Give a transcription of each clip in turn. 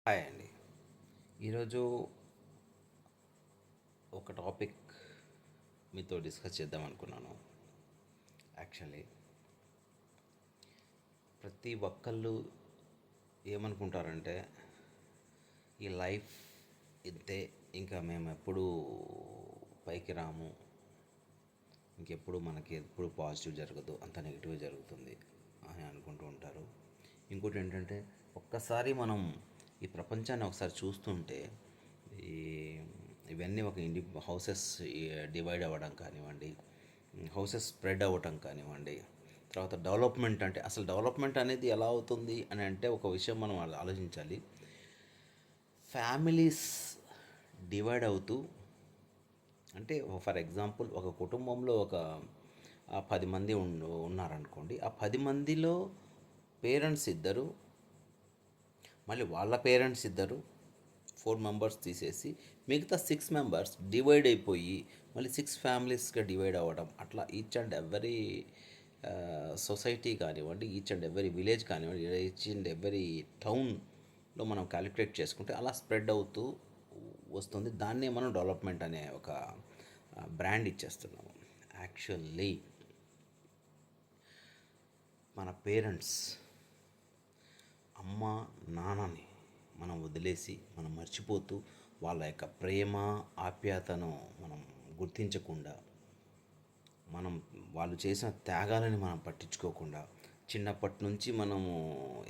Hi అండి. ఈరోజు ఒక టాపిక్ మీతో డిస్కస్ చేద్దాం అనుకున్నాను. యాక్చువల్లీ ప్రతి ఒక్కళ్ళు ఏమనుకుంటారంటే ఈ లైఫ్ ఇంతే, ఇంకా మేము ఎప్పుడు పైకి రాము, ఇంకెప్పుడు మనకి ఎప్పుడు పాజిటివ్ జరగదు, అంత నెగిటివ్ జరుగుతుంది అని అనుకుంటూ ఉంటారు. ఇంకోటి ఏంటంటే ఒక్కసారి మనం ఈ ప్రపంచాన్ని ఒకసారి చూస్తుంటే ఈ ఇవన్నీ ఒక హౌసెస్ డివైడ్ అవ్వడం కానివ్వండి, హౌసెస్ స్ప్రెడ్ అవ్వటం కానివ్వండి, తర్వాత డెవలప్మెంట్ అంటే అసలు డెవలప్మెంట్ అనేది ఎలా అవుతుంది అని అంటే ఒక విషయం మనం ఆలోచించాలి. ఫ్యామిలీస్ డివైడ్ అవుతూ, అంటే ఫర్ ఎగ్జాంపుల్ ఒక కుటుంబంలో ఒక 10 మంది ఉన్నారనుకోండి. ఆ 10 మందిలో పేరెంట్స్ ఇద్దరు, మళ్ళీ వాళ్ళ పేరెంట్స్ ఇద్దరు, 4 మెంబర్స్ తీసేసి మిగతా 6 మెంబర్స్ డివైడ్ అయిపోయి మళ్ళీ 6 ఫ్యామిలీస్గా డివైడ్ అవ్వడం. అట్లా ఈచ్ అండ్ ఎవ్రీ సొసైటీ కానివ్వండి, ఈచ్ అండ్ ఎవ్రీ విలేజ్ కానివ్వండి, ఈచ్ అండ్ ఎవ్రీ టౌన్లో మనం క్యాలిక్యులేట్ చేసుకుంటే అలా స్ప్రెడ్ అవుతూ వస్తుంది. దాన్నే మనం డెవలప్మెంట్ అనే ఒక బ్రాండ్ ఇచ్చేస్తున్నాము. యాక్చువల్లీ మన పేరెంట్స్, అమ్మ నాన్నని మనం వదిలేసి మనం మర్చిపోతూ వాళ్ళ యొక్క ప్రేమ ఆప్యాయతను మనం గుర్తించకుండా, మనం వాళ్ళు చేసిన త్యాగాలని మనం పట్టించుకోకుండా, చిన్నప్పటి నుంచి మనము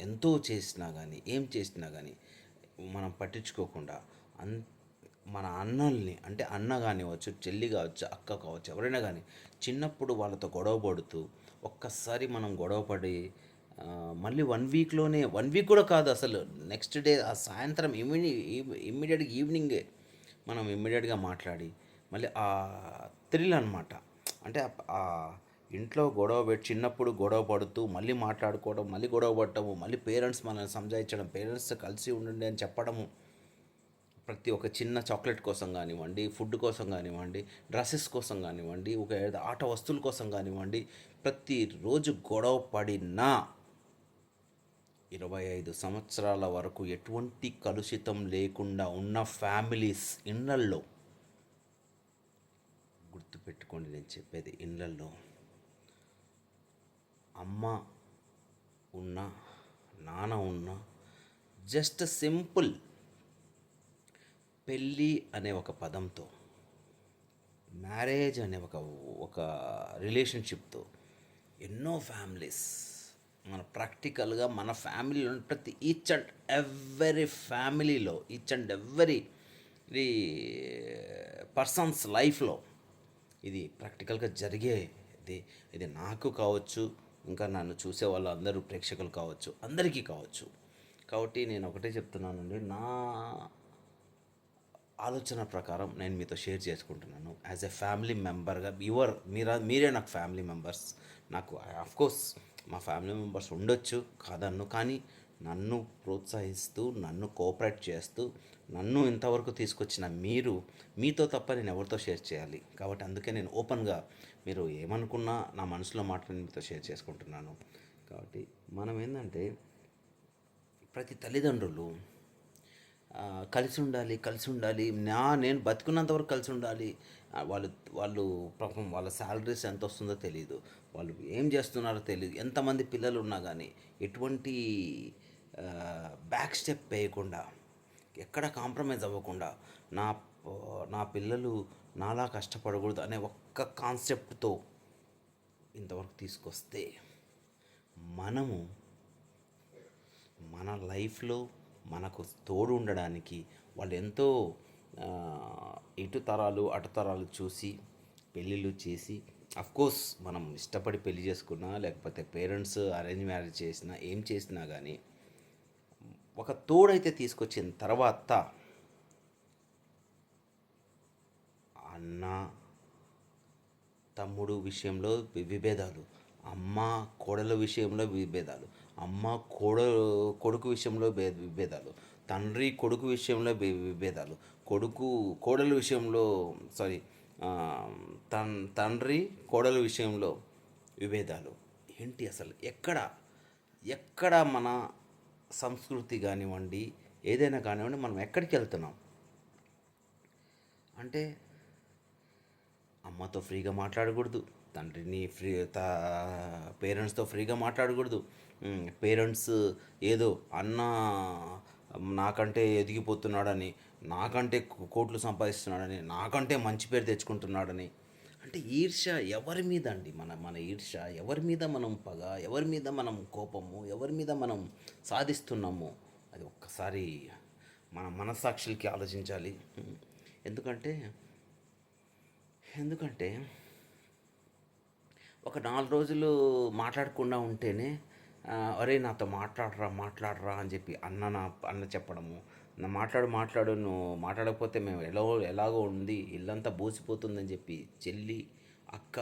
ఎంతో చేసినా కానీ ఏం చేసినా కానీ మనం పట్టించుకోకుండా అన్ మన అన్నల్ని, అంటే అన్న కానివ్వచ్చు, చెల్లి కావచ్చు, అక్క కావచ్చు, ఎవరైనా కానీ చిన్నప్పుడు వాళ్ళతో గొడవ పడుతూ ఒక్కసారి మనం గొడవ పడి మళ్ళీ 1 వీక్లోనే, 1 వీక్ కూడా కాదు అసలు, నెక్స్ట్ డే ఆ సాయంత్రం ఇమ్మీడియట్గా ఈవినింగే మనం ఇమ్మీడియట్గా మాట్లాడి మళ్ళీ ఆ థ్రిల్ అనమాట. అంటే ఆ ఇంట్లో గొడవ పెట్టి చిన్నప్పుడు గొడవ పడుతూ మళ్ళీ మాట్లాడుకోవడం, మళ్ళీ గొడవ పడటము, మళ్ళీ పేరెంట్స్ మనల్ని సంజాయించడం, పేరెంట్స్ కలిసి ఉండండి అని చెప్పడము, ప్రతి ఒక్క చిన్న చాక్లెట్ కోసం కానివ్వండి, ఫుడ్ కోసం కానివ్వండి, డ్రెస్సెస్ కోసం కానివ్వండి, ఒక ఆట వస్తువుల కోసం కానివ్వండి, ప్రతిరోజు గొడవ పడినా 25 సంవత్సరాల వరకు ఎటువంటి కలుషితం లేకుండా ఉన్న ఫ్యామిలీస్ ఇళ్ళల్లో, గుర్తుపెట్టుకోండి నేను చెప్పేది, ఇళ్ళల్లో అమ్మ ఉన్న, నాన్న ఉన్న, జస్ట్ సింపుల్ పెళ్ళి అనే ఒక పదంతో, మ్యారేజ్ అనే ఒక ఒక రిలేషన్షిప్తో ఎన్నో ఫ్యామిలీస్ మన ప్రాక్టికల్గా మన ఫ్యామిలీలో ప్రతి ఈచ్ అండ్ ఎవ్రీ ఫ్యామిలీలో, ఈచ్ అండ్ ఎవ్రీ పర్సన్స్ లైఫ్లో ఇది ప్రాక్టికల్గా జరిగేది. ఇది నాకు కావచ్చు, ఇంకా నన్ను చూసే వాళ్ళు అందరూ ప్రేక్షకులు కావచ్చు, అందరికీ కావచ్చు. కాబట్టి నేను ఒకటే చెప్తున్నానండి, నా ఆలోచన ప్రకారం నేను మీతో షేర్ చేసుకుంటున్నాను. యాజ్ ఎ ఫ్యామిలీ మెంబర్గా, మీరే నాకు ఫ్యామిలీ మెంబర్స్. నాకు కోర్స్ మా ఫ్యామిలీ మెంబర్స్ ఉండొచ్చు, కాదన్ను, కానీ నన్ను ప్రోత్సహిస్తూ, నన్ను కోఆపరేట్ చేస్తూ, నన్ను ఇంతవరకు తీసుకొచ్చిన మీరు, మీతో తప్ప నేను ఎవరితో షేర్ చేయాలి. కాబట్టి అందుకే నేను ఓపెన్గా, మీరు ఏమనుకున్నా నా మనసులో మాటలు మీతో షేర్ చేసుకుంటున్నాను. కాబట్టి మనం ఏంటంటే ప్రతి తల్లిదండ్రులు కలిసి ఉండాలి, కలిసి ఉండాలి, నేను బతుకున్నంత వరకు కలిసి ఉండాలి. వాళ్ళు వాళ్ళు పాపం వాళ్ళ శాలరీస్ ఎంత వస్తుందో తెలియదు, వాళ్ళు ఏం చేస్తున్నారో తెలియదు, ఎంతమంది పిల్లలు ఉన్నా కానీ ఎటువంటి బ్యాక్ స్టెప్ వేయకుండా, ఎక్కడ కాంప్రమైజ్ అవ్వకుండా, నా నా పిల్లలు నాలా కష్టపడకూడదు అనే ఒక్క కాన్సెప్ట్తో ఇంతవరకు తీసుకొస్తే, మనము మన లైఫ్లో మనకు తోడు ఉండడానికి వాళ్ళు ఎంతో ఇటు తరాలు అటు తరాలు చూసి పెళ్ళిళ్ళు చేసి, కోర్స్ మనం ఇష్టపడి పెళ్లి చేసుకున్నా, లేకపోతే పేరెంట్స్ అరేంజ్ మ్యారేజ్ చేసినా, ఏం చేసినా కానీ ఒక తోడైతే తీసుకొచ్చిన తర్వాత అన్న తమ్ముడు విషయంలో విభేదాలు, అమ్మ కోడల విషయంలో విభేదాలు, అమ్మ కొడుకు విషయంలో విభేదాలు, తండ్రి కొడుకు విషయంలో విభేదాలు, కొడుకు కోడల విషయంలో, సారీ, తండ్రి కోడల విషయంలో విభేదాలు. ఏంటి అసలు ఎక్కడ ఎక్కడ మన సంస్కృతి కానివ్వండి, ఏదైనా కానివ్వండి, మనం ఎక్కడికి వెళ్తున్నాం అంటే అమ్మతో ఫ్రీగా మాట్లాడకూడదు, తండ్రిని పేరెంట్స్తో ఫ్రీగా మాట్లాడకూడదు. పేరెంట్స్ ఏదో అన్న నాకంటే ఎదిగిపోతున్నాడని, నాకంటే కోట్లు సంపాదిస్తున్నాడని, నాకంటే మంచి పేరు తెచ్చుకుంటున్నాడని, అంటే ఈర్ష్య ఎవరి మీద అండి? మన మన ఈర్ష్య ఎవరి మీద? మనం పగ ఎవరి మీద? మనం కోపము ఎవరి మీద మనం సాధిస్తున్నాము? అది ఒక్కసారి మన మనస్సాక్షులకి ఆలోచించాలి. ఎందుకంటే ఎందుకంటే ఒక 4 రోజులు మాట్లాడకుండా ఉంటేనే "అరేయ్! నాతో మాట్లాడరా, మాట్లాడరా" అని చెప్పి అన్న చెప్పడము. మాట్లాడు నువ్వు మాట్లాడకపోతే మేము ఎలాగో ఉంది, ఇల్లంతా బోసిపోతుందని" చెప్పి చెల్లి, అక్క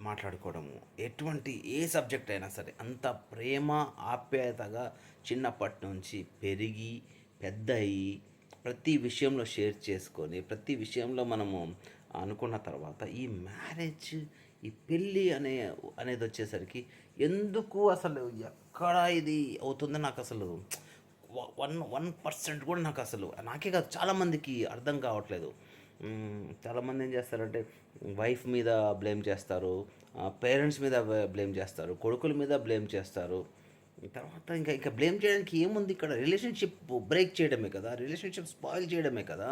మాట్లాడుకోవడము. ఎటువంటి ఏ సబ్జెక్ట్ అయినా సరే అంత ప్రేమ, ఆప్యాయతగా చిన్నప్పటి నుంచి పెరిగి పెద్దయి ప్రతి విషయంలో షేర్ చేసుకొని ప్రతి విషయంలో మనము అనుకున్న తర్వాత ఈ మ్యారేజ్, ఈ పెళ్ళి అనేది వచ్చేసరికి ఎందుకు అసలు ఎక్కడ ఇది అవుతుందో నాకు అసలు 1% కూడా నాకు అసలు, నాకే కాదు చాలామందికి అర్థం కావట్లేదు. చాలామంది ఏం చేస్తారంటే వైఫ్ మీద బ్లేమ్ చేస్తారు, పేరెంట్స్ మీద బ్లేమ్ చేస్తారు, కొడుకుల మీద బ్లేమ్ చేస్తారు. తర్వాత ఇంకా ఇంకా బ్లేమ్ చేయడానికి ఏముంది ఇక్కడ? రిలేషన్షిప్ బ్రేక్ చేయడమే కదా, రిలేషన్షిప్ స్పాయిల్ చేయడమే కదా.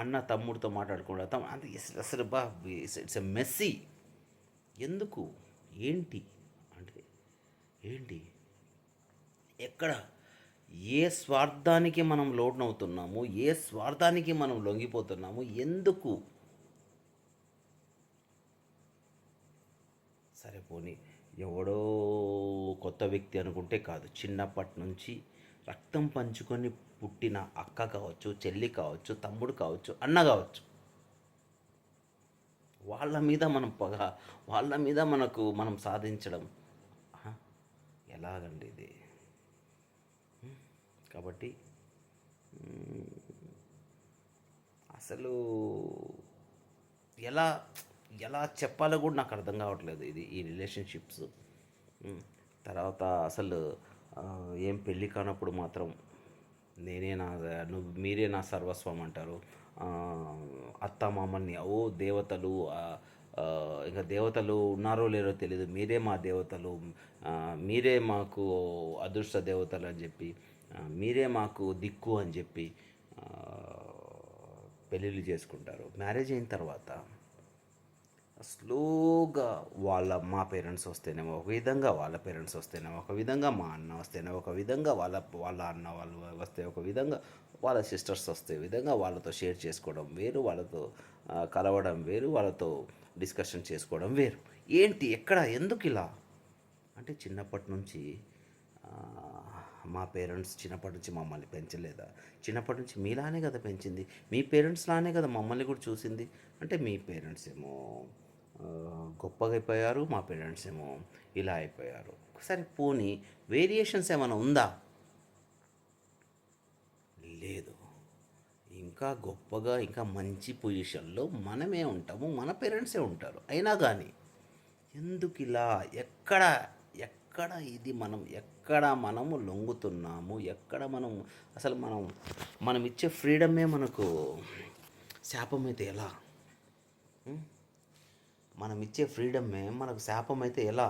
అన్న తమ్ముడితో మాట్లాడకుండా అంటే అసలు ఇట్స్ ఎ మెస్సీ. ఎందుకు? ఏంటి అంటే ఏంటి? ఎక్కడ? ఏ స్వార్థానికి మనం లోటునవుతున్నాము? ఏ స్వార్థానికి మనం లొంగిపోతున్నాము? ఎందుకు? సరే పోనీ, ఎవడో కొత్త వ్యక్తి అనుకుంటే కాదు. చిన్నప్పటి నుంచి రక్తం పంచుకొని పుట్టిన అక్క కావచ్చు, చెల్లి కావచ్చు, తమ్ముడు కావచ్చు, అన్న కావచ్చు, వాళ్ళ మీద మనం వాళ్ళ మీద మనం సాధించడం ఎలాగండి ఇది? కాబట్టి అసలు ఎలా ఎలా చెప్పాలో కూడా నాకు అర్థం కావట్లేదు ఈ రిలేషన్షిప్స్. తర్వాత అసలు ఏం పెళ్ళి కానప్పుడు మాత్రం నేనే నా మీరే నా సర్వస్వం అంటారు. అత్త మామల్ని ఓ దేవతలు, ఇంకా దేవతలు ఉన్నారో లేరో తెలియదు, మీరే మా దేవతలు, మీరే మాకు అదృష్ట దేవతలు అని చెప్పి, మీరే మాకు దిక్కు అని చెప్పి పెళ్ళిళ్ళు చేసుకుంటారు. మ్యారేజ్ అయిన తర్వాత స్లోగా మా పేరెంట్స్ వస్తేనేమో ఒక విధంగా, వాళ్ళ పేరెంట్స్ వస్తేనేమో ఒక విధంగా, మా అన్న వస్తేనేమో ఒక విధంగా, వాళ్ళ అన్న వాళ్ళు వస్తే ఒక విధంగా, వాళ్ళ సిస్టర్స్ వస్తే విధంగా, వాళ్ళతో షేర్ చేసుకోవడం వేరు, వాళ్ళతో కలవడం వేరు, వాళ్ళతో డిస్కషన్ చేసుకోవడం వేరు. ఏంటి? ఎక్కడ? ఎందుకు ఇలా? అంటే చిన్నప్పటి నుంచి మా పేరెంట్స్ చిన్నప్పటి నుంచి మమ్మల్ని పెంచలేదా? చిన్నప్పటి నుంచి మీలానే కదా పెంచింది, మీ పేరెంట్స్ లానే కదా మమ్మల్ని కూడా చూసింది. అంటే మీ పేరెంట్స్ ఏమో గొప్పగా అయిపోయారు, మా పేరెంట్స్ ఏమో ఇలా అయిపోయారు. సరే పోనీ వేరియేషన్స్ ఏమైనా ఉందా? లేదు. ఇంకా గొప్పగా, ఇంకా మంచి పొజిషన్లో మనమే ఉంటాము, మన పేరెంట్సే ఉంటారు. అయినా కానీ ఎందుకు ఇలా? ఎక్కడ ఎక్కడ ఇది? ఎక్కడ మనము లొంగుతున్నాము? ఎక్కడ అసలు మనం ఇచ్చే ఫ్రీడమే మనకు శాపం అయితే ఎలా? మనం ఇచ్చే ఫ్రీడమే మనకు శాపం అయితే ఎలా?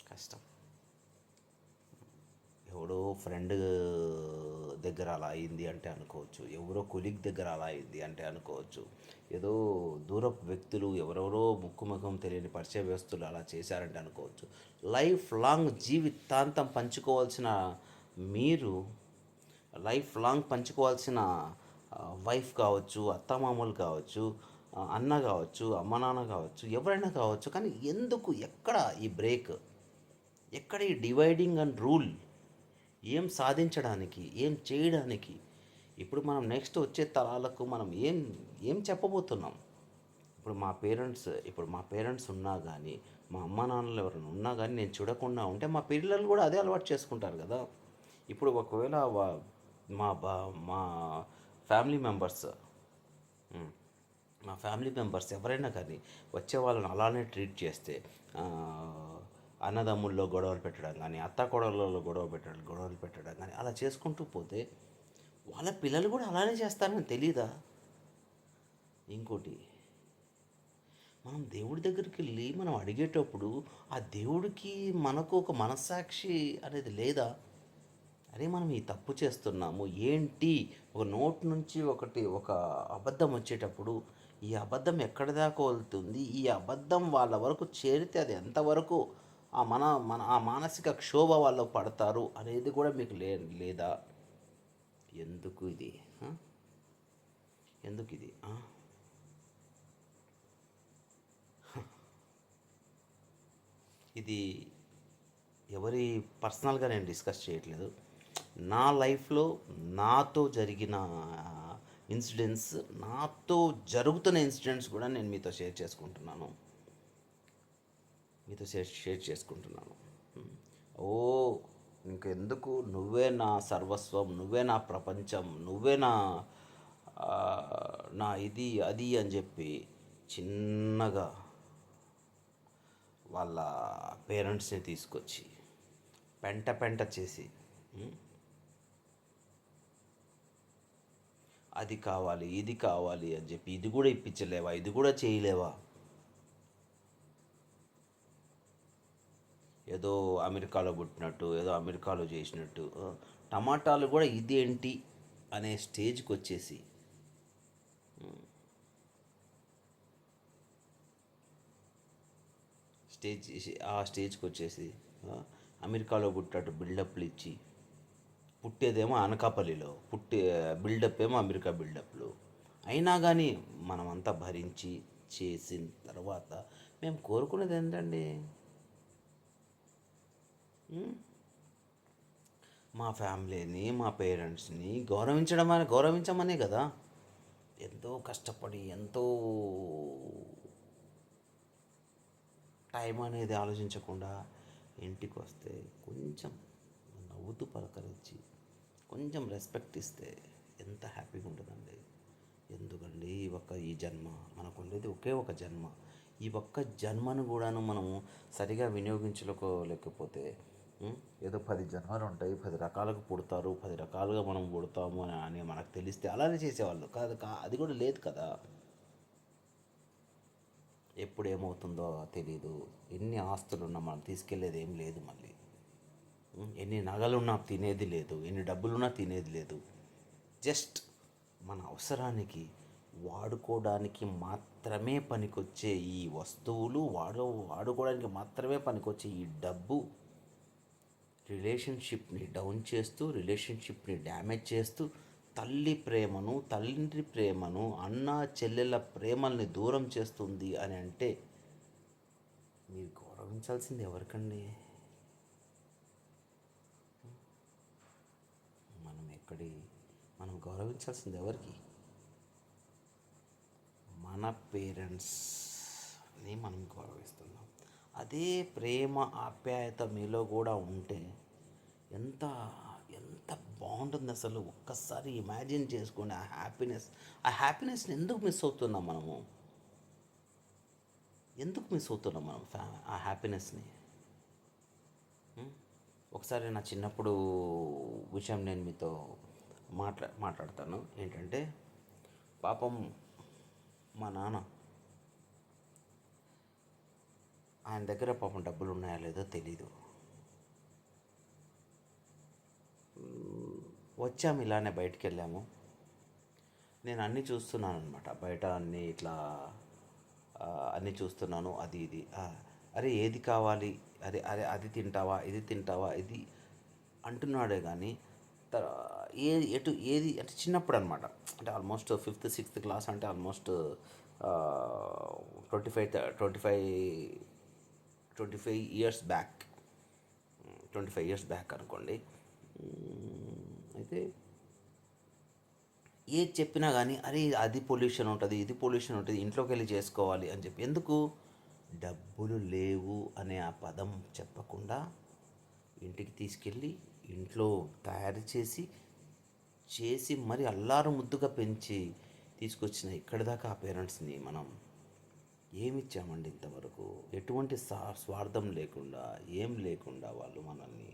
కష్టం. ఎవడో ఫ్రెండ్ దగ్గర అలా అయింది అంటే అనుకోవచ్చు, ఎవరో కొలీగ్ దగ్గర అలా అయింది అంటే అనుకోవచ్చు, ఏదో దూరపు వ్యక్తులు ఎవరెవరో ముఖం తెలియని పరిచయ వ్యవస్థలు అలా చేశారంటే అనుకోవచ్చు. లైఫ్ లాంగ్ జీవితాంతం పంచుకోవాల్సిన మీరు, లైఫ్ లాంగ్ పంచుకోవాల్సిన వైఫ్ కావచ్చు, అత్తమామలు కావచ్చు, అన్న కావచ్చు, అమ్మ నాన్న కావచ్చు, ఎవరైనా కావచ్చు, కానీ ఎందుకు? ఎక్కడ ఈ బ్రేక్? ఎక్కడ ఈ డివైడింగ్ అండ్ రూల్? ఏం సాధించడానికి? ఏం చేయడానికి? ఇప్పుడు మనం నెక్స్ట్ వచ్చే తరాలకు మనం ఏం ఏం చెప్పబోతున్నాం? ఇప్పుడు మా పేరెంట్స్ ఉన్నా కానీ, మా అమ్మ నాన్నలు ఎవరైనా ఉన్నా కానీ నేను చూడకుండా ఉంటే మా పిల్లలు కూడా అదే అలవాటు చేసుకుంటారు కదా. ఇప్పుడు ఒకవేళ మా బా మా ఫ్యామిలీ మెంబర్స్ ఎవరైనా కానీ వచ్చే వాళ్ళని అలానే ట్రీట్ చేస్తే, అన్నదమ్ముల్లో గొడవలు పెట్టడం కానీ, అత్త కోడళ్ళలో గొడవలు పెట్టడం కానీ అలా చేసుకుంటూ పోతే వాళ్ళ పిల్లలు కూడా అలానే చేస్తారని తెలీదా? ఇంకోటి, మనం దేవుడి దగ్గరికి వెళ్ళి మనం అడిగేటప్పుడు ఆ దేవుడికి మనకు ఒక మనస్సాక్షి అనేది లేదా? అరే మనం ఈ తప్పు చేస్తున్నాము ఏంటి, ఒక నోట్ నుంచి ఒక అబద్ధం వచ్చేటప్పుడు ఈ అబద్ధం ఎక్కడి దాకా వెళ్తుంది, ఈ అబద్ధం వాళ్ళ వరకు చేరితే అది ఎంతవరకు ఆ మన మన ఆ మానసిక క్షోభ వాళ్ళు పడతారు అనేది కూడా మీకు లేదా? ఎందుకు ఇది ఆ? ఎందుకు ఇది ఇది ఎవరి పర్సనల్గా నేను డిస్కస్ చేయట్లేదు. నా లైఫ్లో నాతో జరిగిన ఇన్సిడెంట్స్, నాతో జరుగుతున్న ఇన్సిడెంట్స్ కూడా నేను మీతో షేర్ చేసుకుంటున్నాను. ఓ ఇంకెందుకు, నువ్వే నా సర్వస్వం, నువ్వే నా ప్రపంచం, నువ్వే నా ఇది అది అని చెప్పి చిన్నగా వాళ్ళ పేరెంట్స్ని తీసుకొచ్చి పెంట చేసి అది కావాలి ఇది కావాలి అని చెప్పి ఇది కూడా ఇప్పించలేవా, ఇది కూడా చేయలేవా? ఏదో అమెరికాలో పుట్టినట్టు, ఏదో అమెరికాలో చేసినట్టు టమాటాలు కూడా ఇదేంటి అనే స్టేజ్కి వచ్చేసి ఆ స్టేజ్కి వచ్చేసి అమెరికాలో పుట్టినట్టు బిల్డప్లు ఇచ్చి, పుట్టేదేమో అనకాపల్లిలో, బిల్డప్ ఏమో అమెరికా బిల్డప్లు. అయినా కానీ మనమంతా భరించి చేసిన తర్వాత మేము కోరుకునేది ఏంటండి? మా ఫ్యామిలీని, మా పేరెంట్స్ని గౌరవించమనే కదా. ఎంతో కష్టపడి, ఎంతో టైం అనేది ఆలోచించకుండా ఇంటికి వస్తే కొంచెం నవ్వుతూ పలకరించి కొంచెం రెస్పెక్ట్ ఇస్తే ఎంత హ్యాపీగా ఉంటుందండి. ఎందుకండి ఈ జన్మ మనకు ఉండేది ఒకే ఒక జన్మ. ఈ ఒక్క జన్మను కూడాను మనము సరిగా వినియోగించుకోలేకపోతే ఏదో 10 జన్మలు ఉంటాయి, 10 రకాలుగా పుడతారు, 10 రకాలుగా మనం పుడతాము అని మనకు తెలిస్తే అలానే చేసేవాళ్ళు కాదు. అది కూడా లేదు కదా. ఎప్పుడు ఏమవుతుందో తెలీదు. ఎన్ని ఆస్తులున్నా మనం తీసుకెళ్ళేది ఏం లేదు. మళ్ళీ ఎన్ని నగలున్నా తినేది లేదు, ఎన్ని డబ్బులున్నా తినేది లేదు. జస్ట్ మన అవసరానికి వాడుకోవడానికి మాత్రమే పనికొచ్చే ఈ వస్తువులు, వాడుకోవడానికి మాత్రమే పనికొచ్చే ఈ డబ్బు రిలేషన్షిప్ని డౌన్ చేస్తూ, రిలేషన్షిప్ని డ్యామేజ్ చేస్తూ, తల్లి ప్రేమను, తండ్రి ప్రేమను, అన్న చెల్లెళ్ళ ప్రేమల్ని దూరం చేస్తుంది అని అంటే మీరు గౌరవించాల్సింది ఎవరికండి? మనం గౌరవించాల్సింది ఎవరికి? మన పేరెంట్స్ని మనం గౌరవిస్తున్నాం. అదే ప్రేమ ఆప్యాయత మీలో కూడా ఉంటే ఎంత ఎంత బాగుంటుంది అసలు. ఒక్కసారి ఇమాజిన్ చేసుకోండి ఆ హ్యాపీనెస్ని ఎందుకు మిస్ అవుతున్నాం మనము? ఆ హ్యాపీనెస్ని? ఒకసారి నా చిన్నప్పుడు విషయం నేను మీతో మాట్లాడతాను. ఏంటంటే, పాపం మా నాన్న, ఆయన దగ్గర పాపం డబ్బులు ఉన్నాయో లేదో తెలీదు. వచ్చాము, ఇలానే బయటికి వెళ్ళాము. నేను అన్నీ చూస్తున్నాను అనమాట, బయట అన్నీ ఇట్లా అన్నీ చూస్తున్నాను. అది ఇది అరే ఏది కావాలి, అరే అరే అది తింటావా, ఇది తింటావా, ఇది అంటున్నాడే కానీ ఏది అంటే చిన్నప్పుడు అనమాట. అంటే ఆల్మోస్ట్ 5th 6th క్లాస్, అంటే almost 25 years back, 25 years back అనుకోండి. అయితే ఏది చెప్పినా కానీ అరే అది పొల్యూషన్ ఉంటుంది, ఇది పొల్యూషన్ ఉంటుంది, ఇంట్లోకి వెళ్ళి చేసుకోవాలి అని చెప్పి, ఎందుకు డబ్బులు లేవు అనే ఆ పదం చెప్పకుండా ఇంటికి తీసుకెళ్ళి ఇంట్లో తయారు చేసి మరి అల్లారు ముద్దుగా పెంచి తీసుకొచ్చిన ఇక్కడి దాకా ఆ పేరెంట్స్ని మనం ఏమిచ్చామండి ఇంతవరకు? ఎటువంటి స్వార్థం లేకుండా, ఏం లేకుండా వాళ్ళు మనల్ని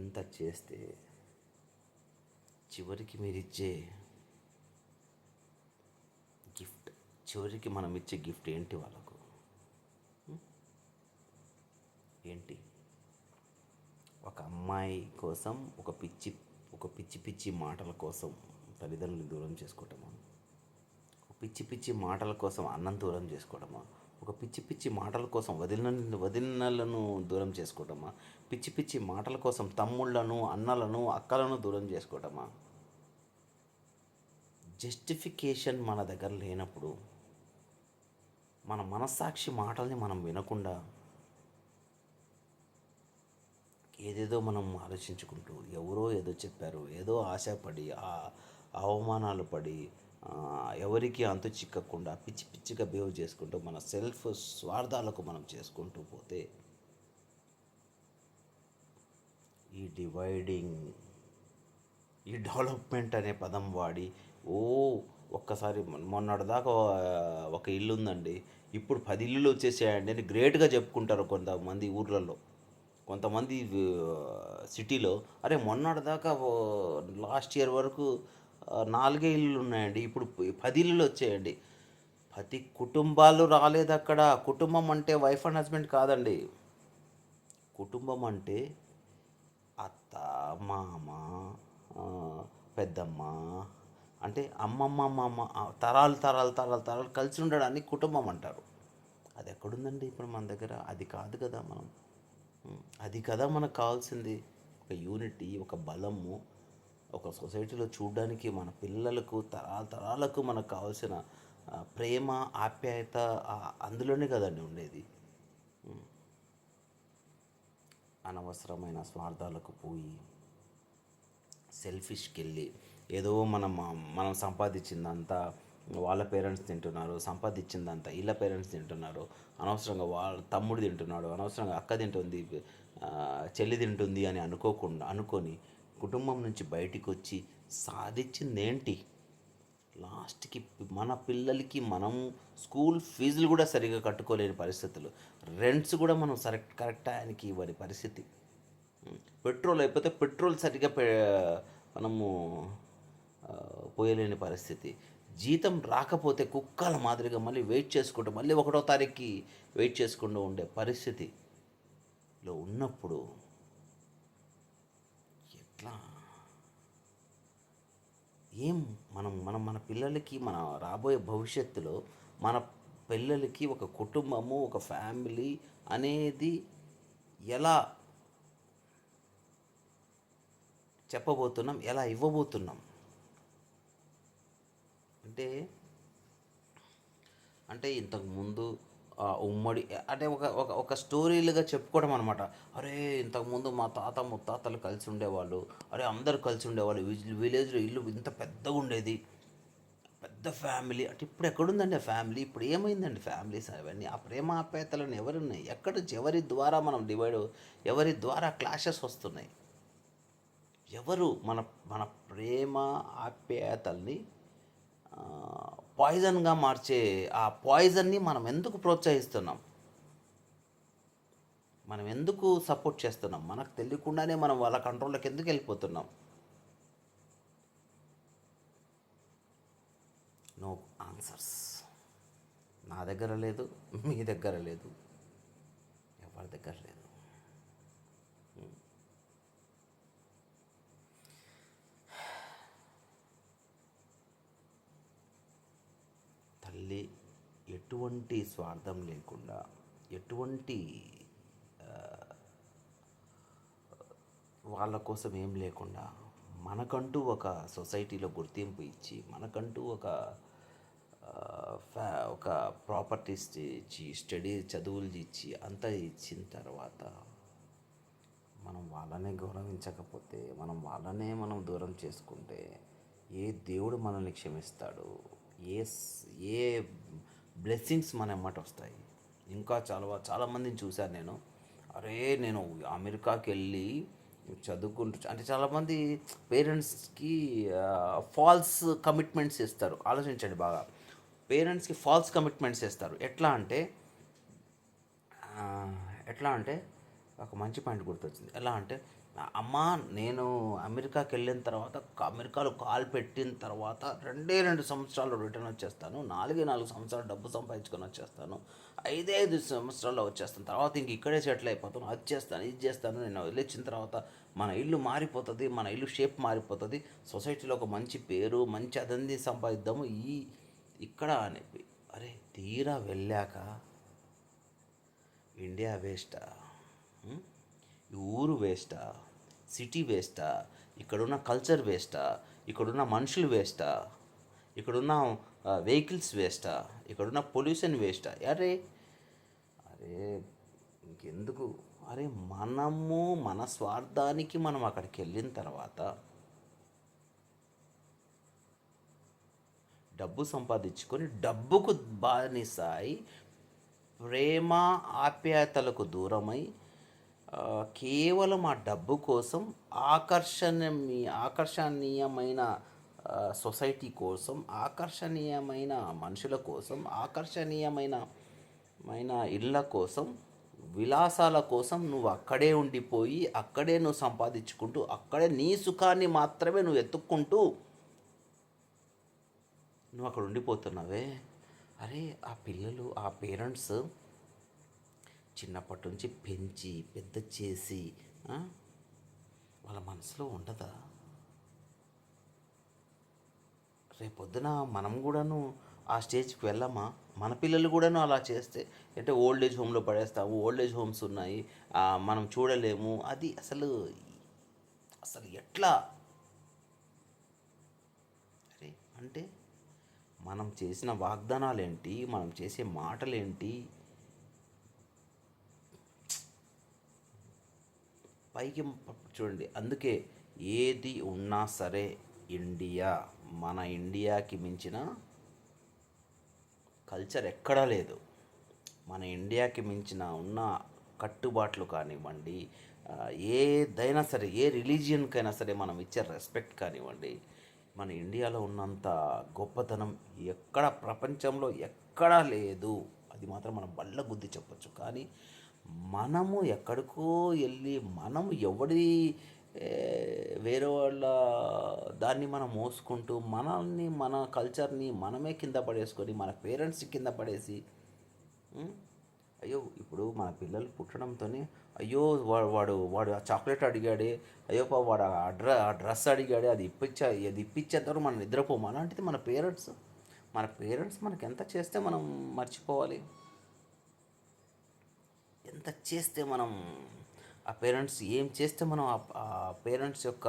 ఇంత చేస్తే చివరికి మీరిచ్చే గిఫ్ట్, చివరికి మనం ఇచ్చే గిఫ్ట్ ఏంటి వాళ్ళకు? ఏంటి? ఒక అమ్మాయి కోసం ఒక పిచ్చి పిచ్చి మాటల కోసం తల్లిదండ్రులను దూరం చేసుకోవటమా? ఒక పిచ్చి పిచ్చి మాటల కోసం అన్నం దూరం చేసుకోవటమా? ఒక పిచ్చి పిచ్చి మాటల కోసం వదినలను దూరం చేసుకోవటమా? పిచ్చి పిచ్చి మాటల కోసం తమ్ముళ్ళను, అన్నలను, అక్కలను దూరం చేసుకోవటమా? జస్టిఫికేషన్ మన దగ్గర లేనప్పుడు, మన మనస్సాక్షి మాటల్ని మనం వినకుండా ఏదేదో మనం ఆలోచించుకుంటూ, ఎవరో ఏదో చెప్పారు, ఏదో ఆశపడి, అవమానాలు పడి, ఎవరికి అంతు చిక్కకుండా పిచ్చి పిచ్చిగా బిహేవ్ చేసుకుంటూ మన సెల్ఫ్ స్వార్థాలకు మనం చేసుకుంటూ పోతే ఈ డివైడింగ్, ఈ డెవలప్మెంట్ అనే పదం వాడి ఒక్కసారి మొన్నటిదాకా ఒక ఇల్లు ఉందండి, ఇప్పుడు 10 ఇల్లులు వచ్చేసాయండి అని గ్రేట్గా చెప్పుకుంటారు కొంతమంది ఊర్లలో, కొంతమంది సిటీలో. అరే మొన్నటిదాకా లాస్ట్ ఇయర్ వరకు 4 ఇల్లులు ఉన్నాయండి, ఇప్పుడు 10 ఇల్లులు వచ్చాయండి. 10 కుటుంబాలు రాలేదు అక్కడ. కుటుంబం అంటే వైఫ్ అండ్ హస్బెండ్ కాదండి. కుటుంబం అంటే అత్త, మామ, పెద్దమ్మ, అంటే అమ్మమ్మ, అమ్మమ్మ, తరాలు తరాలు తరాలు తరాలు కలిసి ఉండడాన్ని కుటుంబం అంటారు. అది ఎక్కడుందండి ఇప్పుడు మన దగ్గర? అది కాదు కదా మనం, అది కదా మనకు కావాల్సింది. ఒక యూనిటీ, ఒక బలము, ఒక సొసైటీలో చూడడానికి మన పిల్లలకు తరాల తరాలకు మనకు కావాల్సిన ప్రేమ, ఆప్యాయత అందులోనే కదండి ఉండేది. అనవసరమైన స్వార్థాలకు పోయి, సెల్ఫిష్కి వెళ్ళి, ఏదో మనం సంపాదించిందంతా వాళ్ళ పేరెంట్స్ తింటున్నారు, సంపాదించిందంతా వీళ్ళ పేరెంట్స్ తింటున్నారు, అనవసరంగా వాళ్ళ తమ్ముడు తింటున్నాడు, అనవసరంగా అక్క తింటుంది, చెల్లి తింటుంది అని అనుకొని కుటుంబం నుంచి బయటికి వచ్చి సాధించిందేంటి? లాస్ట్కి మన పిల్లలకి మనం స్కూల్ ఫీజులు కూడా సరిగా కట్టుకోలేని పరిస్థితులు, రెంట్స్ కూడా మనం కరెక్ట్ టైంకి ఇవ్వని పరిస్థితి, పెట్రోల్ అయిపోతే పెట్రోల్ సరిగా మనము పోయలేని పరిస్థితి, జీతం రాకపోతే కుక్కల మాదిరిగా మళ్ళీ వెయిట్ చేసుకుంటూ, మళ్ళీ 1వ తారీఖుకి వెయిట్ చేసుకుంటూ ఉండే పరిస్థితిలో ఉన్నప్పుడు ఎట్లా? ఏం మనం మనం మన పిల్లలకి, మన రాబోయే భవిష్యత్తులో మన పిల్లలకి ఒక కుటుంబము, ఒక ఫ్యామిలీ అనేది ఎలా చెప్పబోతున్నాం, ఎలా ఇవ్వబోతున్నాం? అంటే అంటే ఇంతకుముందు ఉమ్మడి అంటే ఒక ఒక ఒక స్టోరీలుగా చెప్పుకోవడం అనమాట. అరే ఇంతకుముందు మా తాత ముత్తాతలు కలిసి ఉండేవాళ్ళు, అరే అందరు కలిసి ఉండేవాళ్ళు, విలేజ్లో ఇల్లు ఇంత పెద్దగా ఉండేది, పెద్ద ఫ్యామిలీ. అంటే ఇప్పుడు ఎక్కడుందండి ఆ ఫ్యామిలీ? ఇప్పుడు ఏమైందండి ఫ్యామిలీస్ అవన్నీ? ఆ ప్రేమ ఆప్యాయతలను ఎవరున్నాయి? ఎక్కడ ఎవరి ద్వారా మనం ఎవరి ద్వారా క్లాషెస్ వస్తున్నాయి? ఎవరు మన మన ప్రేమ ఆప్యాయతల్ని పాయిజన్గా మార్చే ఆ పాయిజన్ని మనం ఎందుకు ప్రోత్సహిస్తున్నాం? మనం ఎందుకు సపోర్ట్ చేస్తున్నాం? మనకు తెలియకుండానే మనం వాళ్ళ కంట్రోల్లోకి ఎందుకు వెళ్ళిపోతున్నాం? No answers. నా దగ్గర లేదు, మీ దగ్గర లేదు, ఎవరి దగ్గర లేదు. తల్లి ఎటువంటి స్వార్థం లేకుండా, ఎటువంటి వాళ్ళ కోసం ఏం లేకుండా మనకంటూ ఒక సొసైటీలో గుర్తింపు ఇచ్చి, మనకంటూ ఒక ప్రాపర్టీస్ ఇచ్చి, చదువులు ఇచ్చి, అంతా ఇచ్చిన తర్వాత మనం వాళ్ళనే గౌరవించకపోతే, మనం దూరం చేసుకుంటే ఏ దేవుడు మనల్ని క్షమిస్తాడు? ఏ ఏ బ్లెస్సింగ్స్ మన ఎమ్మట వస్తాయి? ఇంకా చాలామందిని చూశాను నేను. అరే నేను అమెరికాకి వెళ్ళి చదువుకుంటూ, అంటే చాలామంది పేరెంట్స్కి ఫాల్స్ కమిట్మెంట్స్ ఇస్తారు. ఆలోచించండి బాగా. పేరెంట్స్కి ఫాల్స్ కమిట్మెంట్స్ ఇస్తారు. ఆ, ఎట్లా అంటే ఒక మంచి పాయింట్ గుర్తొచ్చింది. ఎలా అంటే, అమ్మ నేను అమెరికాకి వెళ్ళిన తర్వాత, అమెరికాలో కాలు పెట్టిన తర్వాత 2 సంవత్సరాలు రిటర్న్ వచ్చేస్తాను, 4 సంవత్సరాలు డబ్బు సంపాదించుకొని వచ్చేస్తాను, 5 సంవత్సరాల్లో వచ్చేస్తాను, తర్వాత ఇంక ఇక్కడే సెటిల్ అయిపోతాను, అది చేస్తాను ఇది చేస్తాను, నేను వెళ్ళొచ్చిన తర్వాత మన ఇల్లు మారిపోతుంది, మన ఇల్లు షేప్ మారిపోతుంది, సొసైటీలో ఒక మంచి పేరు మంచి అదంది సంపాదిద్దాము ఇక్కడ అని. అరే తీరా వెళ్ళాక ఇండియా వేస్టా? ఉం? ఈ ఊరు వేస్టా? సిటీ వేస్టా? ఇక్కడున్న కల్చర్ వేస్టా? ఇక్కడున్న మనుషులు వేస్టా? ఇక్కడున్న వెహికల్స్ వేస్టా? ఇక్కడున్న పొల్యూషన్ వేస్టా? అరే అరే ఇంకెందుకు? అరే మనము మన స్వార్థానికి మనం అక్కడికి వెళ్ళిన తర్వాత డబ్బు సంపాదించుకొని డబ్బుకు బానిసాయి ప్రేమ ఆప్యాయతలకు దూరమై కేవలం ఆ డబ్బు కోసం ఆకర్షణీయమైన సొసైటీ కోసం, ఆకర్షణీయమైన మనుషుల కోసం, ఆకర్షణీయమైన ఇళ్ళ కోసం, విలాసాల కోసం నువ్వు అక్కడే ఉండిపోయి అక్కడే నువ్వు సంపాదించుకుంటూ అక్కడే నీ సుఖాన్ని మాత్రమే నువ్వు ఎత్తుక్కుంటూ నువ్వు అక్కడ ఉండిపోతున్నావే. అరే ఆ పిల్లలు ఆ పేరెంట్స్ చిన్నప్పటి నుంచి పెంచి పెద్ద చేసి వాళ్ళ మనసులో ఉండదా? రేపొద్దున మనం కూడాను ఆ స్టేజ్కి వెళ్ళామా? మన పిల్లలు కూడాను అలా చేస్తే అంటే ఓల్డ్ ఏజ్ హోమ్లో పడేస్తాము, ఓల్డ్ ఏజ్ హోమ్స్ ఉన్నాయి, మనం చూడలేము. అది అసలు అసలు ఎట్లా? అరే అంటే మనం చేసిన వాగ్దానాలేంటి, మనం చేసే మాటలేంటి? పైకి చూడండి. అందుకే ఏది ఉన్నా సరే మన ఇండియాకి మించిన కల్చర్ ఎక్కడా లేదు. మన ఇండియాకి మించిన ఉన్న కట్టుబాట్లు కానివ్వండి, ఏదైనా సరే, ఏ రిలీజియన్కైనా సరే మనం ఇచ్చే రెస్పెక్ట్ కానివ్వండి, మన ఇండియాలో ఉన్నంత గొప్పతనం ఎక్కడ ప్రపంచంలో ఎక్కడా లేదు. అది మాత్రం మనం బల్ల గుద్ది చెప్పొచ్చు. కానీ మనము ఎక్కడికో వెళ్ళి మనము వేరే వాళ్ళ దాన్ని మనం మోసుకుంటూ మనల్ని మన కల్చర్ని మనమే కింద పడేసుకొని మన పేరెంట్స్ కింద పడేసి అయ్యో ఇప్పుడు మన పిల్లలు పుట్టడంతోనే అయ్యో వాడు వాడు ఆ చాక్లెట్ అడిగాడే, అయ్యో వాడు ఆ డ్రెస్ అడిగాడే, అది ఇప్పించేద్దరు మనం నిద్రపోము. అలాంటిది మన పేరెంట్స్ మనకి ఎంత చేస్తే మనం మర్చిపోవాలి? ఎంత చేస్తే మనం ఆ పేరెంట్స్ ఏం చేస్తే మనం ఆ పేరెంట్స్ యొక్క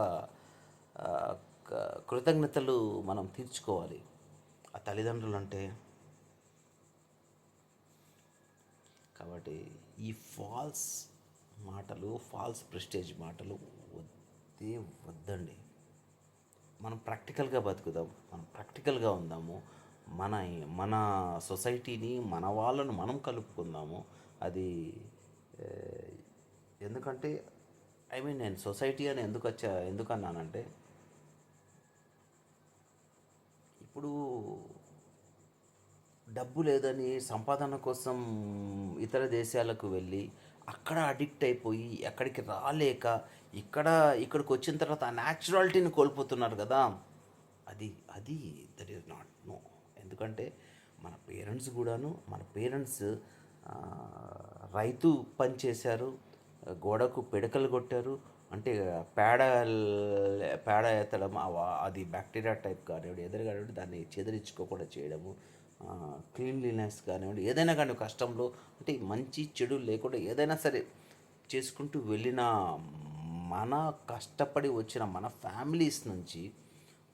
కృతజ్ఞతలు మనం తీర్చుకోవాలి? ఆ తల్లిదండ్రులు అంటే. కాబట్టి ఈ ఫాల్స్ ప్రెస్టేజ్ మాటలు వద్దండి. మనం ప్రాక్టికల్గా బతుకుదాం, మనం ప్రాక్టికల్గా ఉందాము, మన మన సొసైటీని మన వాళ్ళను మనం కలుపుకుందాము. అది ఎందుకంటే నేను సొసైటీ అని ఎందుకన్నానంటే, ఇప్పుడు డబ్బు లేదని సంపాదన కోసం ఇతర దేశాలకు వెళ్ళి అక్కడ అడిక్ట్ అయిపోయి ఎక్కడికి రాలేక ఇక్కడికి వచ్చిన తర్వాత ఆ న్యాచురాలిటీని కోల్పోతున్నారు కదా. అది అది దట్ ఈస్ నాట్ నో. ఎందుకంటే మన పేరెంట్స్ రైతు పని చేశారు, గోడకు పిడకలు కొట్టారు, అంటే పేడ ఎత్తడం, అది బ్యాక్టీరియా టైప్ కానివ్వండి, ఏదైనా కానివ్వండి, దాన్ని చెదిరించుకోకుండా చేయడము, క్లీన్లీనెస్ కానివ్వండి, ఏదైనా కానీ కష్టంలో అంటే మంచి చెడు లేకుండా ఏదైనా సరే చేసుకుంటూ వెళ్ళిన మన కష్టపడి వచ్చిన మన ఫ్యామిలీస్ నుంచి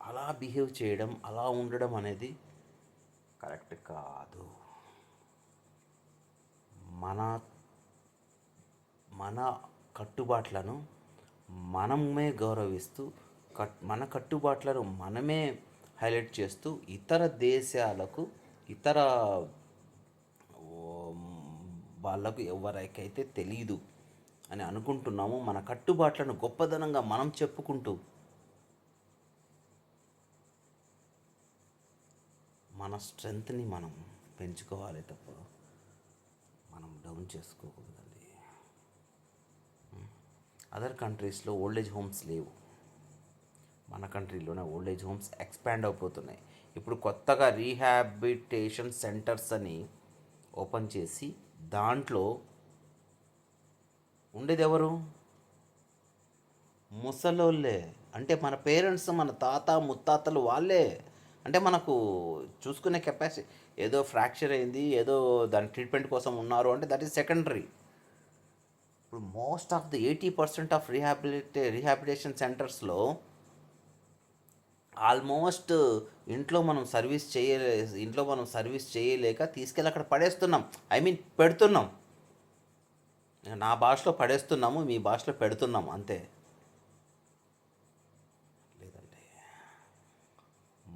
అలా బిహేవ్ చేయడం, అలా ఉండడం అనేది కరెక్ట్ కాదు. మన మన కట్టుబాట్లను మనమే గౌరవిస్తూ మన కట్టుబాట్లను మనమే హైలైట్ చేస్తూ ఇతర దేశాలకు, ఇతర వాళ్ళకు ఎవరికైతే తెలీదు అని అనుకుంటున్నామో మన కట్టుబాట్లను గొప్పదనంగా మనం చెప్పుకుంటూ మన స్ట్రెంగ్త్ని మనం పెంచుకోవాలి తప్ప మనం డౌన్ చేసుకోకూడదండి. అదర్ కంట్రీస్లో ఓల్డేజ్ హోమ్స్ లేవు, మన కంట్రీలోనే ఓల్డేజ్ హోమ్స్ ఎక్స్పాండ్ అయిపోతున్నాయి. ఇప్పుడు కొత్తగా రీహాబిటేషన్ సెంటర్స్ అని ఓపెన్ చేసి దాంట్లో ఉండేది ఎవరు? ముసలోళ్ళే. అంటే మన పేరెంట్స్, మన తాత ముత్తాతలు వాళ్ళే. అంటే మనకు చూసుకునే కెపాసిటీ, ఏదో ఫ్రాక్చర్ అయింది, ఏదో దాని ట్రీట్మెంట్ కోసం ఉన్నారు అంటే దట్ ఈస్ సెకండరీ. ఇప్పుడు most of the 80% of rehabilitation సెంటర్స్లో ఆల్మోస్ట్ ఇంట్లో మనం సర్వీస్ చేయలేక తీసుకెళ్ళి అక్కడ పడేస్తున్నాం. ఐ మీన్ పెడుతున్నాం. నా భాషలో పడేస్తున్నాము, మీ భాషలో పెడుతున్నాము అంతే. లేదంటే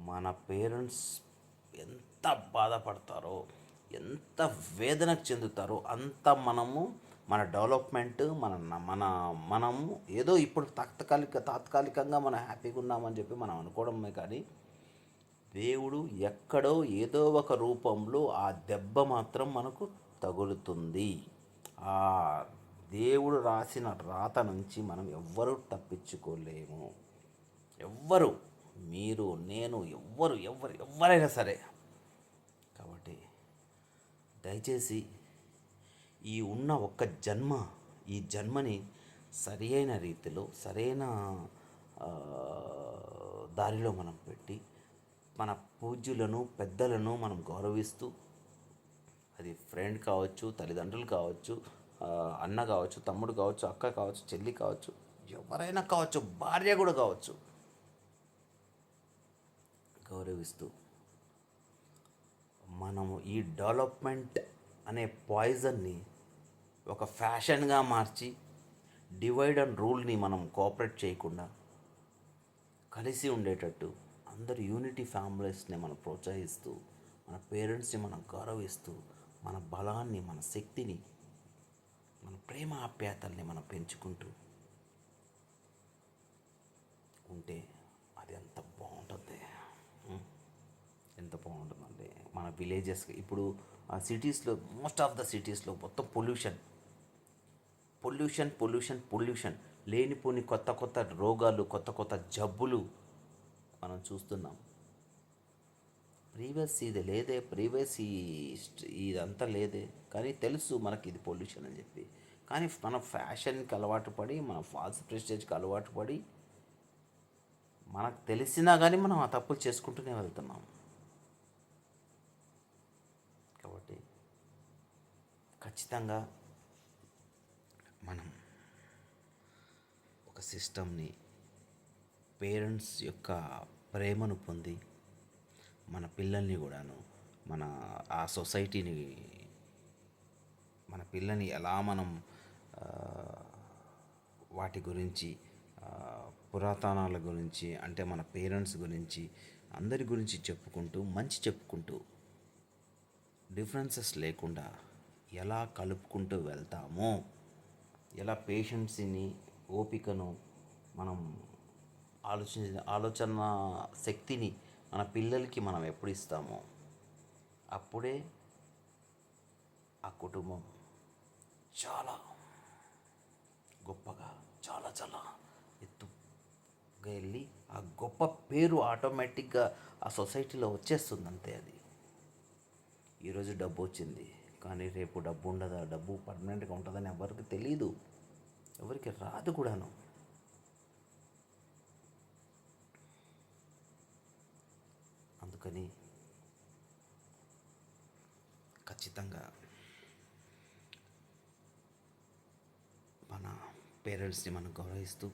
మన పేరెంట్స్ ఎంత బాధపడతారో, ఎంత వేదనకు చెందుతారో అంత మన డెవలప్మెంట్ మనము ఏదో ఇప్పుడు తాత్కాలికంగా మనం హ్యాపీగా ఉన్నామని చెప్పి మనం అనుకోవడమే. కానీ దేవుడు ఎక్కడో ఏదో ఒక రూపంలో ఆ దెబ్బ మాత్రం మనకు తగులుతుంది. ఆ దేవుడు రాసిన రాత నుంచి మనం ఎవ్వరూ తప్పించుకోలేము. ఎవ్వరు, మీరు, నేను, ఎవరైనా సరే. కాబట్టి దయచేసి ఈ ఉన్న ఒక్క ఈ జన్మని సరి అయిన రీతిలో, సరైన దారిలో మనం పెట్టి మన పూజ్యులను, పెద్దలను మనం గౌరవిస్తూ, అది ఫ్రెండ్ కావచ్చు, తల్లిదండ్రులు కావచ్చు, అన్న కావచ్చు, తమ్ముడు కావచ్చు, అక్క కావచ్చు, చెల్లి కావచ్చు, ఎవరైనా కావచ్చు, భార్య కూడా కావచ్చు, గౌరవిస్తూ మనము ఈ డెవలప్మెంట్ అనే పాయిజన్ని ఒక ఫ్యాషన్గా మార్చి డివైడ్ అండ్ రూల్ని మనం కోఆపరేట్ చేయకుండా కలిసి ఉండేటట్టు అందరు యూనిటీ ఫ్యామిలీస్ని మనం ప్రోత్సహిస్తూ, మన పేరెంట్స్ని మనం గౌరవిస్తూ, మన బలాన్ని, మన శక్తిని, మన ప్రేమ ఆప్యాయతల్ని మనం పెంచుకుంటూ ఉంటే అది ఎంత బాగుంటుంది. ఎంత బాగుంటుందండి. మన విలేజెస్ ఇప్పుడు సిటీస్లో, మోస్ట్ ఆఫ్ ద సిటీస్లో మొత్తం పొల్యూషన్, లేనిపోని కొత్త రోగాలు, కొత్త జబ్బులు మనం చూస్తున్నాం. ప్రీవియస్ ఇదంతా లేదే. కానీ తెలుసు మనకి ఇది పొల్యూషన్ అని చెప్పి. కానీ మన ఫ్యాషన్కి అలవాటు పడి, మన ఫాల్స్ ప్రెస్టేజ్కి అలవాటు పడి, మనకు తెలిసినా కానీ మనం ఆ తప్పులు చేసుకుంటూనే వెళ్తున్నాం. కాబట్టి ఖచ్చితంగా మనం ఒక సిస్టమ్ని, పేరెంట్స్ యొక్క ప్రేమను పొంది మన పిల్లల్ని కూడాను, ఆ సొసైటీని, మన పిల్లని ఎలా మనం వాటి గురించి, పురాతనాల గురించి, అంటే మన పేరెంట్స్ గురించి, అందరి గురించి చెప్పుకుంటూ డిఫరెన్సెస్ లేకుండా ఎలా కలుపుకుంటూ వెళ్తామో, ఎలా పేషెన్సీని, ఓపికను, మనం ఆలోచన శక్తిని మన పిల్లలకి మనం ఎప్పుడు ఇస్తామో అప్పుడే ఆ కుటుంబం చాలా గొప్పగా, చాలా ఎత్తుగా వెళ్ళి ఆ గొప్ప పేరు ఆటోమేటిక్గా ఆ సొసైటీలో వచ్చేస్తుంది అంతే. అది ఈరోజు డబ్బు వచ్చింది, కానీ రేపు డబ్బు ఉండదా, డబ్బు పర్మనెంట్గా ఉంటుందని ఎవరికి తెలియదు, ఎవరికి రాదు కూడాను. అందుకని ఖచ్చితంగా మన పేరెంట్స్ని మనం గౌరవిస్తూ,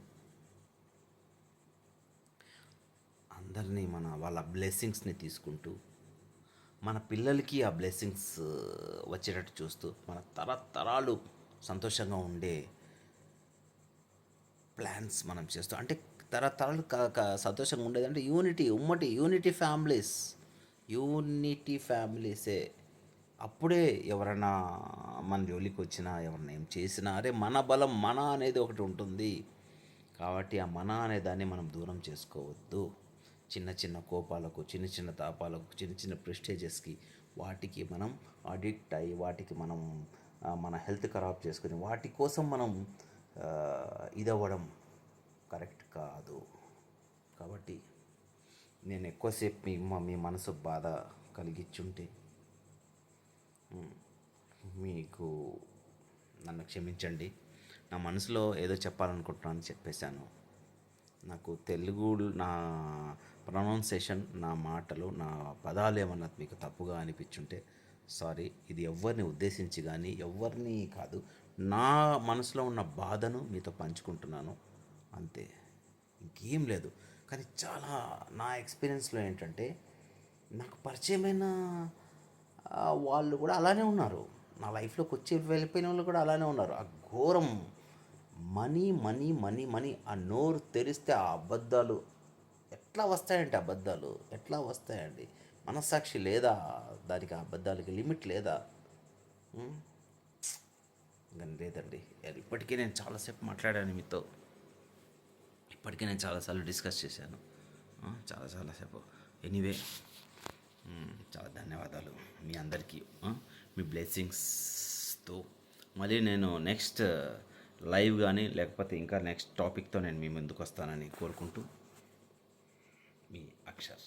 అందరినీ వాళ్ళ బ్లెస్సింగ్స్ని తీసుకుంటూ, మన పిల్లలకి ఆ బ్లెస్సింగ్స్ వచ్చేటట్టు చూస్తూ, మన తరతరాలు సంతోషంగా ఉండే ప్లాన్స్ మనం చేస్తూ, అంటే తరతరాలు సంతోషంగా ఉండేదంటే యూనిటీ ఫ్యామిలీసే. అప్పుడే ఎవరైనా మన జోలికి వచ్చినా, ఎవరైనా ఏం చేసినా, అరే మన బలం అనేది ఒకటి ఉంటుంది. కాబట్టి ఆ అనే దాన్ని మనం దూరం చేసుకోవద్దు. చిన్న చిన్న కోపాలకు, చిన్న చిన్న తాపాలకు, చిన్న చిన్న ప్రెస్టేజెస్కి వాటికి మనం అడిక్ట్ అయ్యి వాటికి మనం మన హెల్త్ ఖరాబ్ చేసుకుని వాటి కోసం మనం ఇదవ్వడం కరెక్ట్ కాదు. కాబట్టి నేను ఎక్కువసేపు మీ మనసు బాధ కలిగించుంటే మీకు నన్ను క్షమించండి. నా మనసులో ఏదో చెప్పాలనుకుంటున్నాను చెప్పేశాను. నాకు తెలుగు నా ప్రొనౌన్సేషన్, నా మాటలు, నా పదాలు ఏమన్నా మీకు తప్పుగా అనిపించుంటే సారీ. ఇది ఎవరిని ఉద్దేశించి కానీ ఎవరిని కాదు, నా మనసులో ఉన్న బాధను మీతో పంచుకుంటున్నాను అంతే, ఇంకేం లేదు. కానీ చాలా నా ఎక్స్పీరియన్స్లో ఏంటంటే నాకు పరిచయమైన వాళ్ళు కూడా అలానే ఉన్నారు. నా లైఫ్లోకి వచ్చి వెళ్ళిపోయిన వాళ్ళు కూడా అలానే ఉన్నారు. ఆ ఘోరం మనీ మనీ మనీ మనీ, ఆ నోరు తెరిస్తే ఆ అబద్ధాలు ఎట్లా వస్తాయంటే, అబద్ధాలు ఎట్లా వస్తాయండి? మనస్సాక్షి లేదా దానికి? ఆ అబద్ధాలకి లిమిట్ లేదా? కానీ లేదండి. ఇప్పటికీ నేను చాలాసేపు మాట్లాడాను మీతో, ఇప్పటికే నేను చాలాసార్లు డిస్కస్ చేశాను, చాలాసేపు. ఎనీవే, చాలా ధన్యవాదాలు మీ అందరికీ. మీ బ్లెస్సింగ్స్తో మళ్ళీ నేను నెక్స్ట్ లైవ్ కానీ లేకపోతే ఇంకా నెక్స్ట్ టాపిక్తో నేను మీ ముందుకు వస్తానని కోరుకుంటూ, మీ అక్షర్.